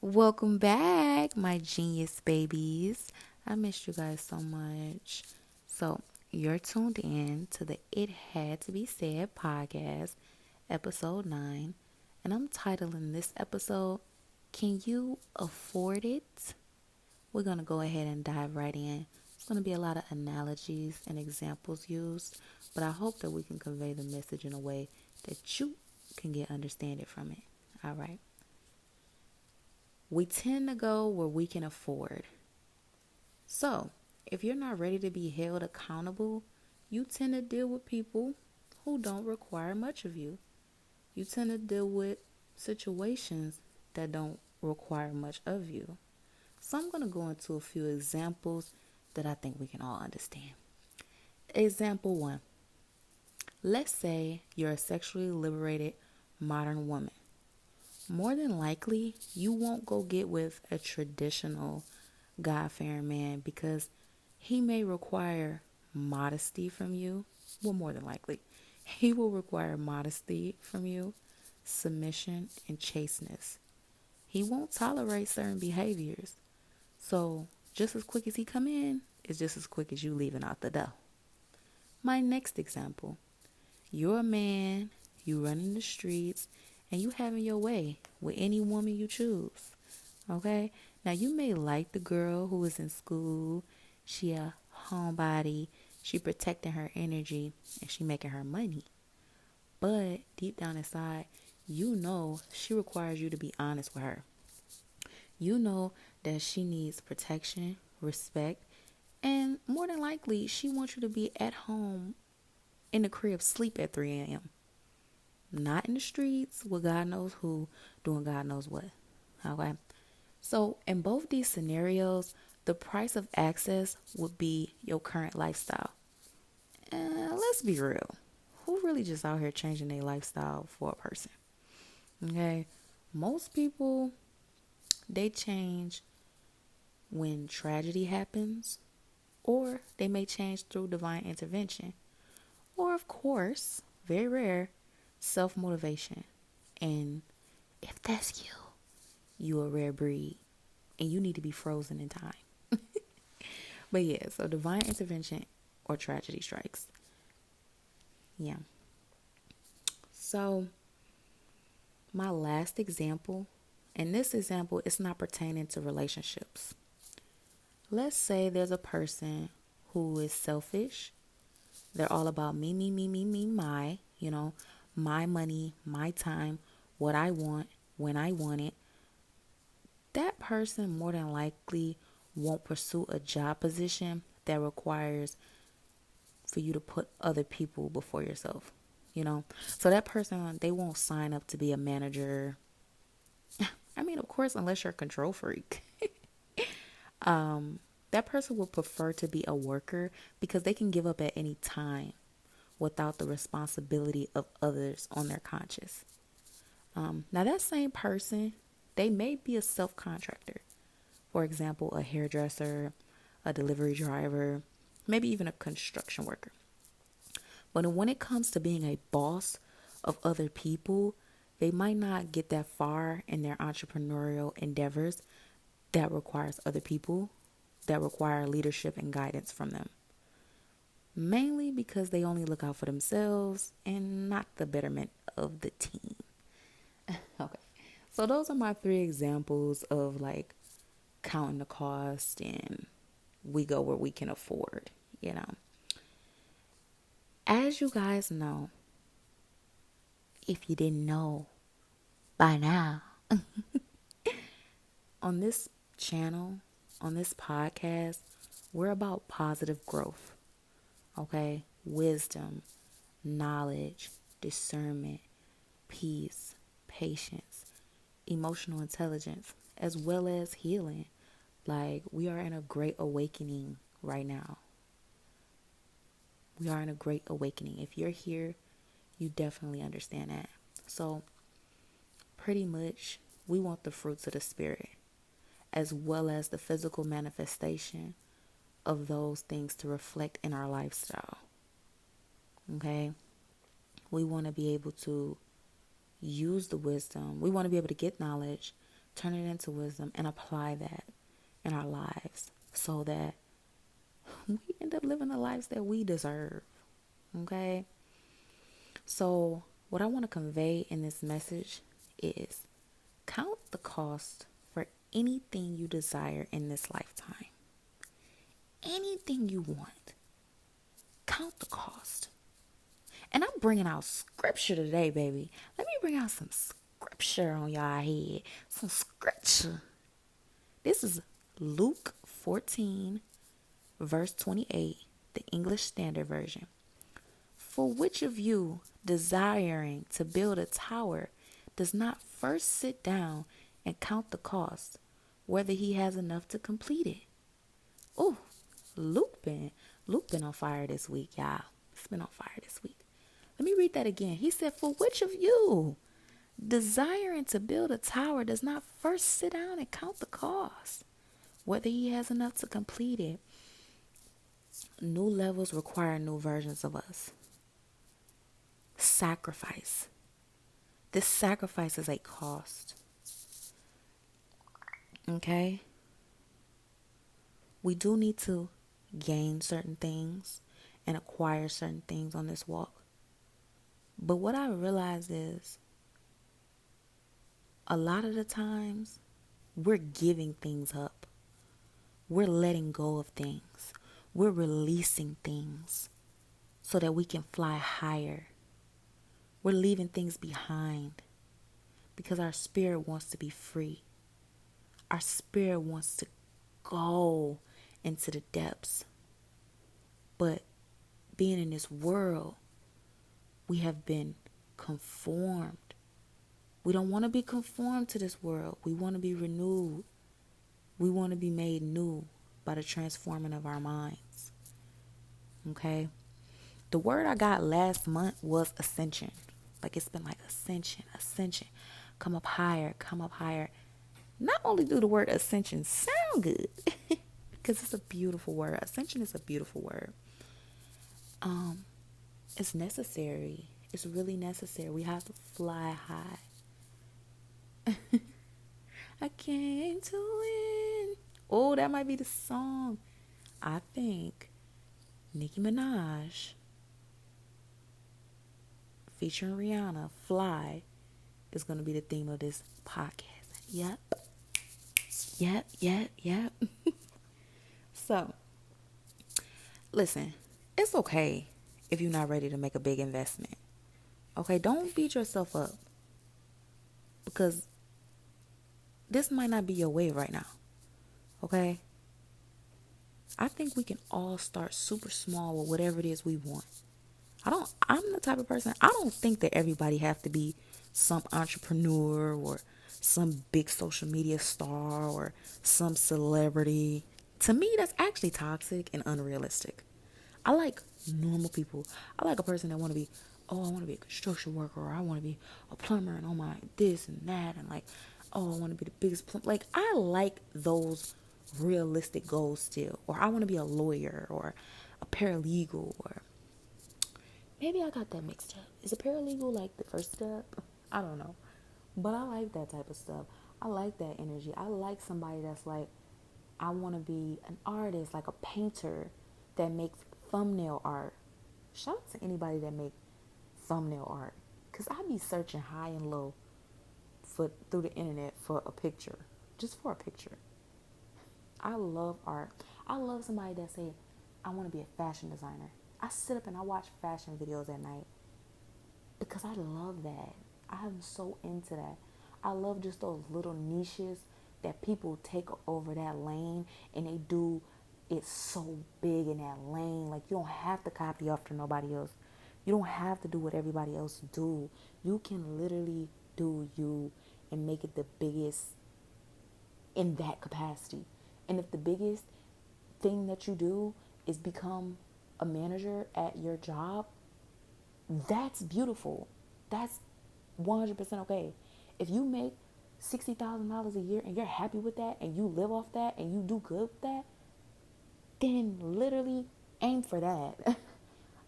Welcome back, my genius babies. I missed you guys so much. So, you're tuned in to the It Had to Be Said podcast, episode 9. And I'm titling this episode, Can You Afford It? We're going to go ahead and dive right in. It's going to be a lot of analogies and examples used, but I hope that we can convey the message in a way that you can get understanding from it. All right. We tend to go where we can afford. So, if you're not ready to be held accountable, you tend to deal with people who don't require much of you. You tend to deal with situations that don't require much of you. So, I'm going to go into a few examples that I think we can all understand. Example 1. Let's say you're a sexually liberated modern woman. More than likely, you won't go get with a traditional God-fearing man because he may require modesty from you. Well, more than likely, he will require modesty from you, submission, and chasteness. He won't tolerate certain behaviors. So, just as quick as he come in, is just as quick as you leaving out the door. My next example. You're a man, you running the streets, and you having your way with any woman you choose. Okay? Now you may like the girl who is in school. She a homebody. She protecting her energy and she making her money. But deep down inside, you know she requires you to be honest with her. You know that she needs protection, respect, and more than likely she wants you to be at home in the crib sleep at 3 a.m. Not in the streets with God knows who doing God knows what. Okay? So, in both these scenarios, the price of access would be your current lifestyle. And let's be real. Who really just out here changing their lifestyle for a person? Okay? Most people, they change when tragedy happens, or they may change through divine intervention. Or, of course, very rare, self-motivation. And if that's you, you a rare breed. And you need to be frozen in time. But yeah, so divine intervention or tragedy strikes. Yeah. So my last example, and this example is not pertaining to relationships. Let's say there's a person who is selfish. They're all about me, me, me, me, me, my, my money, my time, what I want, when I want it. That person more than likely won't pursue a job position that requires for you to put other people before yourself. So that person, they won't sign up to be a manager. I mean, of course, unless you're a control freak. That person will prefer to be a worker because they can give up at any time without the responsibility of others on their conscience. Now that same person, they may be a self-contractor. For example, a hairdresser, a delivery driver, maybe even a construction worker. But when it comes to being a boss of other people, they might not get that far in their entrepreneurial endeavors that requires other people, that require leadership and guidance from them. Mainly because they only look out for themselves and not the betterment of the team. Okay. So those are my 3 examples of like counting the cost and we go where we can afford. As you guys know, if you didn't know by now, on this channel, on this podcast, we're about positive growth. Okay? Wisdom, knowledge, discernment, peace, patience, emotional intelligence, as well as healing. Like, we are in a great awakening right now. We are in a great awakening. If you're here, you definitely understand that. So, pretty much, we want the fruits of the Spirit, as well as the physical manifestation of those things to reflect in our lifestyle. Okay? We want to be able to use the wisdom. We want to be able to get knowledge turn it into wisdom, and apply that in our lives so that we end up living the lives that we deserve. Okay? So, what I want to convey in this message is count the cost for anything you desire in this lifetime. Anything you want. Count the cost. And I'm bringing out scripture today, baby. Let me bring out some scripture on y'all head. Some scripture. This is Luke 14, verse 28, the English Standard Version. For which of you, desiring to build a tower, does not first sit down and count the cost, whether he has enough to complete it? Oh, Luke been on fire this week, y'all. It's been on fire this week. Let me read that again. He said, for which of you, desiring to build a tower, does not first sit down and count the cost, whether he has enough to complete it? New levels require new versions of us. Sacrifice. This sacrifice is a cost. Okay? We do need to gain certain things and acquire certain things on this walk. But what I realize is a lot of the times we're giving things up. We're letting go of things. We're releasing things so that we can fly higher. We're leaving things behind because our spirit wants to be free. Our spirit wants to go into the depths. But being in this world, we have been conformed. We don't want to be conformed to this world. We want to be renewed. We want to be made new by the transforming of our minds. Okay? The word I got last month was ascension. Like it's been like ascension. Come up higher, come up higher. Not only do the word ascension sound good, because it's a beautiful word. Ascension is a beautiful word. It's necessary. It's really necessary. We have to fly high. I came to win. Oh, that might be the song. I think Nicki Minaj featuring Rihanna, Fly, is going to be the theme of this podcast. Yep. So, listen, it's okay if you're not ready to make a big investment. Okay, don't beat yourself up because this might not be your wave right now. Okay? I think we can all start super small with whatever it is we want. I'm the type of person, I don't think that everybody have to be some entrepreneur or some big social media star or some celebrity. To me, that's actually toxic and unrealistic. I like normal people. I like a person that want to be, I want to be a construction worker, or I want to be a plumber, and oh my, this and that, and like, I want to be the biggest plumber. Like, I like those realistic goals still. Or I want to be a lawyer or a paralegal, or maybe I got that mixed up. Is a paralegal like the first step? I don't know. But I like that type of stuff. I like that energy. I like somebody that's like, I want to be an artist, like a painter that makes thumbnail art. Shout out to anybody that make thumbnail art. Because I be searching high and low through the internet for a picture. Just for a picture. I love art. I love somebody that say, I want to be a fashion designer. I sit up and I watch fashion videos at night because I love that. I am so into that. I love just those little niches that people take over that lane and they do it so big in that lane. Like, you don't have to copy after nobody else. You don't have to do what everybody else do. You can literally do you and make it the biggest in that capacity. And if the biggest thing that you do is become a manager at your job, that's beautiful. That's 100% okay. If you make $60,000 a year and you're happy with that and you live off that and you do good with that, then literally aim for that.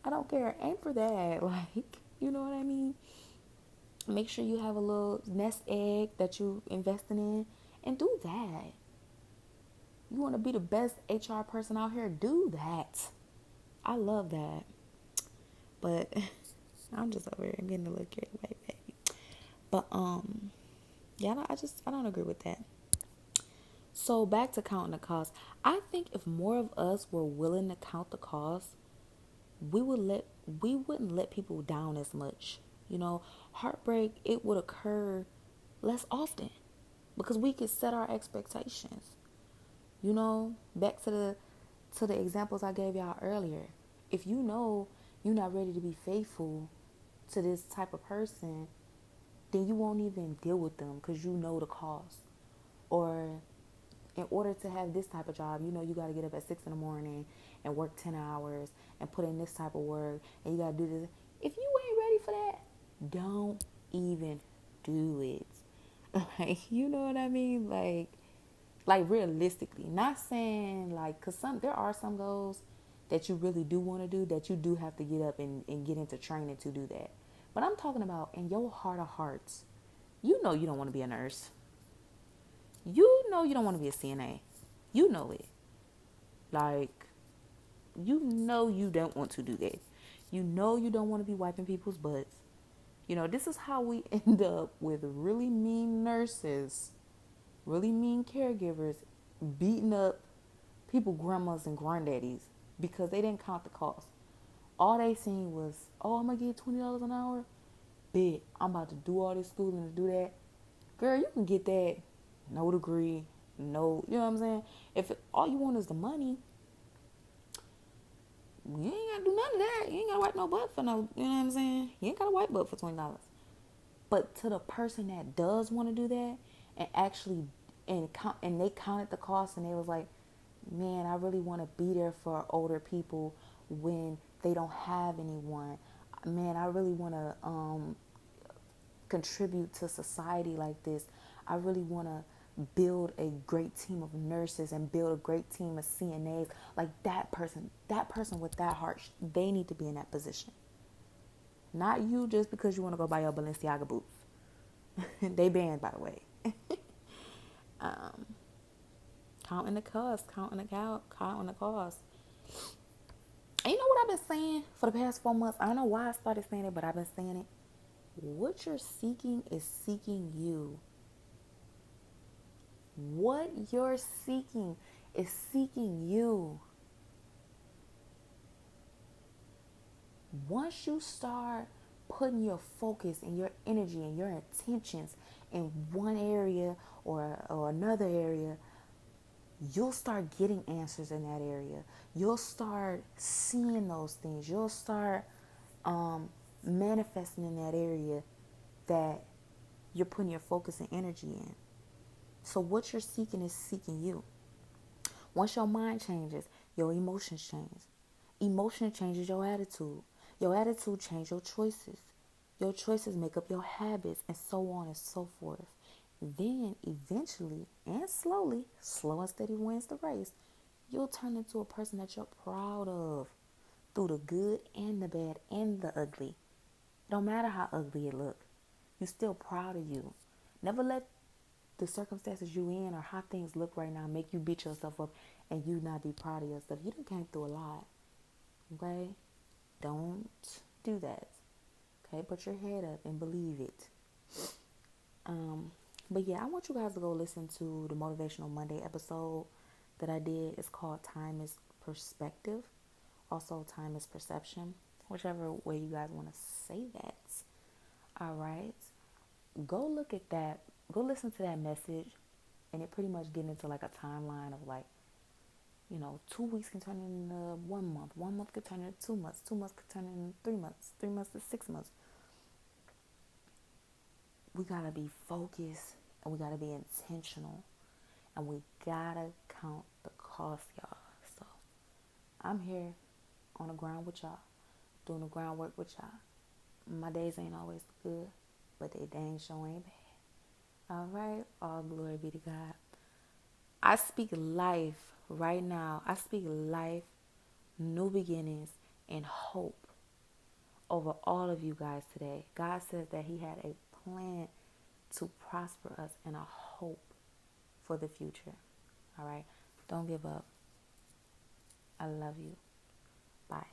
I don't care. Aim for that. Like, you know what I mean? Make sure you have a little nest egg that you investing in, and do that. You want to be the best HR person out here? Do that. I love that. But I'm just over here getting a little carried away, baby. But yeah, I don't agree with that. So back to counting the cost. I think if more of us were willing to count the cost, we wouldn't let people down as much. You know, heartbreak, it would occur less often because we could set our expectations. You know, back to the examples I gave y'all earlier. If you know you're not ready to be faithful to this type of person, then you won't even deal with them because you know the cost. Or in order to have this type of job, you know you got to get up at 6 in the morning and work 10 hours and put in this type of work and you got to do this. If you ain't ready for that, don't even do it. Like, you know what I mean? Like realistically, not saying like, cause there are some goals that you really do want to do that you do have to get up and get into training to do that. But I'm talking about in your heart of hearts, you know you don't want to be a nurse. You know you don't want to be a CNA. You know it. Like, you know you don't want to do that. You know you don't want to be wiping people's butts. You know, this is how we end up with really mean nurses, really mean caregivers, beating up people, grandmas and granddaddies, because they didn't count the cost. All they seen was, oh, I'm going to get $20 an hour. Bet, I'm about to do all this schooling to do that. Girl, you can get that, no degree, no, you know what I'm saying? If all you want is the money, you ain't got to do none of that. You ain't got to wipe no butt for no, you know what I'm saying? You ain't got to wipe butt for $20. But to the person that does want to do that and actually, and they counted the cost and they was like, man, I really want to be there for older people when they don't have anyone. Man, I really want to contribute to society like this. I really want to build a great team of nurses and build a great team of CNAs. Like that person with that heart, they need to be in that position. Not you just because you want to go buy your Balenciaga boots. They banned, by the way. um, counting the cost, counting the cost. And you know what I've been saying for the past 4 months? I don't know why I started saying it, but I've been saying it. What you're seeking is seeking you. What you're seeking is seeking you. Once you start putting your focus and your energy and your intentions in one area or another area, you'll start getting answers in that area. You'll start seeing those things. You'll start manifesting in that area that you're putting your focus and energy in. So what you're seeking is seeking you. Once your mind changes, your emotions change. Emotion changes your attitude. Your attitude changes your choices. Your choices make up your habits, and so on and so forth. Then eventually and slowly, slow and steady wins the race, you'll turn into a person that you're proud of through the good and the bad and the ugly. Don't matter how ugly it look. You're still proud of you. Never let the circumstances you in or how things look right now make you beat yourself up and you not be proud of yourself. You done came through a lot. Okay? Don't do that. Okay? Put your head up and believe it. But yeah, I want you guys to go listen to the Motivational Monday episode that I did. It's called Time is Perspective. Also, Time is Perception. Whichever way you guys want to say that. All right. Go look at that. Go listen to that message. And it pretty much get into like a timeline of like, 2 weeks can turn into 1 month. 1 month could turn into 2 months. 2 months could turn into 3 months. 3 months to 6 months. We gotta be focused and we gotta be intentional. And we gotta count the cost, y'all. So I'm here on the ground with y'all, doing the groundwork with y'all. My days ain't always good, but they dang sure ain't bad. All right, all glory be to God. I speak life right now. I speak life, new beginnings, and hope over all of you guys today. God says that He had a plan to prosper us and a hope for the future. All right? Don't give up. I love you. Bye.